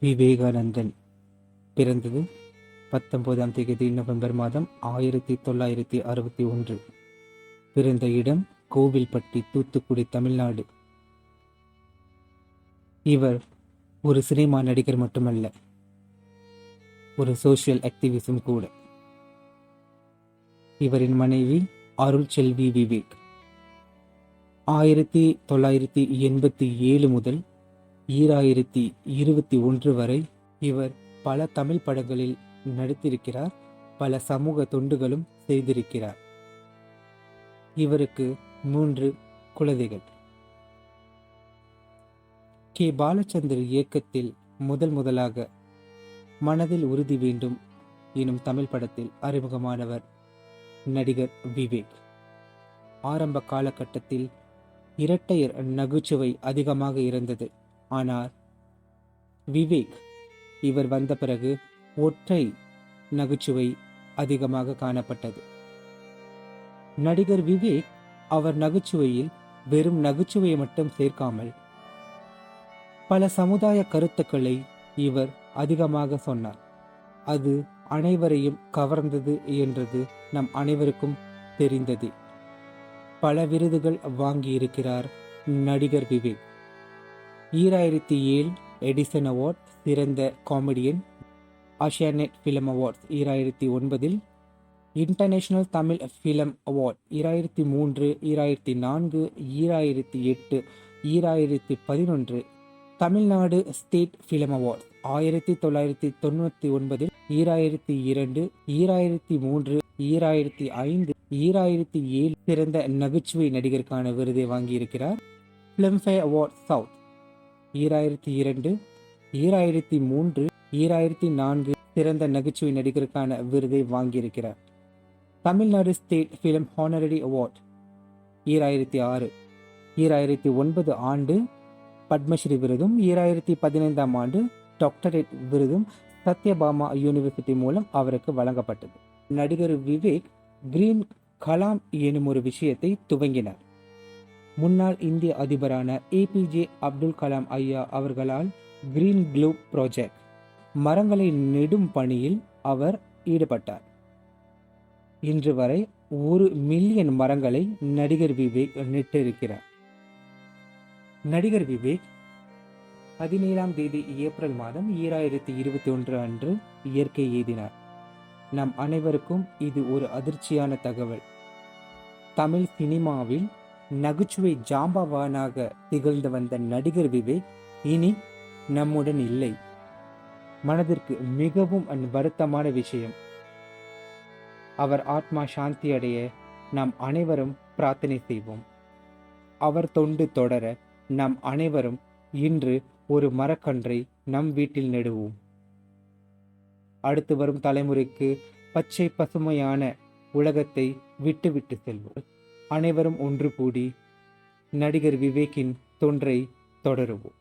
விவேகானந்தன் பிறந்தது 19ஆம் தேதி நவம்பர் மாதம் 1961. பிறந்த இடம் கோவில்பட்டி, தூத்துக்குடி, தமிழ்நாடு. இவர் ஒரு சினிமா நடிகர் மட்டுமல்ல, ஒரு சோஷியல் ஆக்டிவிஸ்டும் கூட. இவரின் மனைவி அருள் செல்வி விவேக். 1987 முதல் 2021 வரை இவர் பல தமிழ் படங்களில் நடித்திருக்கிறார். பல சமூக தொண்டுகளும் செய்திருக்கிறார். இவருக்கு 3 குழந்தைகள். கே. பாலச்சந்தர் இயக்கத்தில் முதலாக மனதில் உறுதி வேண்டும் எனும் தமிழ் படத்தில் அறிமுகமானவர் நடிகர் விவேக். ஆரம்ப காலகட்டத்தில் இரட்டையர் நகைச்சுவை அதிகமாக இருந்தது. ஆனால் இவர் வந்த பிறகு ஒற்றை நகைச்சுவை அதிகமாக காணப்பட்டது. நடிகர் விவேக் அவர் நகைச்சுவையில் வெறும் நகைச்சுவையை மட்டும் சேர்க்காமல் பல சமுதாய கருத்துக்களை இவர் அதிகமாக சொன்னார். அது அனைவரையும் கவர்ந்தது என்றது நம் அனைவருக்கும் தெரிந்தது. பல விருதுகள் வாங்கியிருக்கிறார் நடிகர் விவேக். 2007 எடிசன் அவார்ட் சிறந்த comedian, Asianet film awards 2009, international Tamil film award 2003, 2004, 2008, 2011, Tamil Nadu state film award 1999, 2002, 2003, 2005, 2007 சிறந்த நகைச்சுவை நடிகருக்கான விருதை வாங்கியிருக்கிறார். பிலிம்ஃபேர் அவார்ட் சவுத் 2002, 2003, 2004 சிறந்த நகைச்சுவை நடிகருக்கான விருதை வாங்கியிருக்கிறார். Tamil Nadu state film honorary award 2006, 2009 ஆண்டு பத்மஸ்ரீ விருதும், 2015 ஆண்டு டாக்டரேட் விருதும் சத்யபாமா யூனிவர்சிட்டி மூலம் அவருக்கு வழங்கப்பட்டது. நடிகர் விவேக் கிரீன் கலாம் எனும் ஒரு விஷயத்தை துவங்கினார். முன்னாள் இந்திய அதிபரான APJ அப்துல் கலாம் ஐயா அவர்களால் கிரீன் குளோப் ப்ராஜெக்ட் மரங்களை நெடும் பணியில் அவர் ஈடுபட்டார். இன்று வரை 1 மில்லியன் மரங்களை நடிகர் விவேக் நட்டிருக்கிறார். நடிகர் விவேக் 17ஆம் தேதி ஏப்ரல் மாதம் 2021 அன்று இயற்கை எய்தினார். நம் அனைவருக்கும் இது ஒரு அதிர்ச்சியான தகவல். தமிழ் சினிமாவில் நகைச்சுவை ஜாம்பவானாக திகழ்ந்து வந்த நடிகர் விவேக் இனி நம்முடன் இல்லை. மனதிற்கு மிகவும் வருத்தமான விஷயம். அவர் ஆத்மா சாந்தி அடைய நாம் அனைவரும் பிரார்த்தனை செய்வோம். அவர் தொண்டு தொடர நாம் அனைவரும் இன்று ஒரு மரக்கன்றை நம் வீட்டில் நடுவோம். அடுத்து வரும் தலைமுறைக்கு பச்சை பசுமையான உலகத்தை விட்டு செல்வோம். அனைவரும் ஒன்று கூடி நடிகர் விவேக்கின் தொன்றை தொடருவோம்.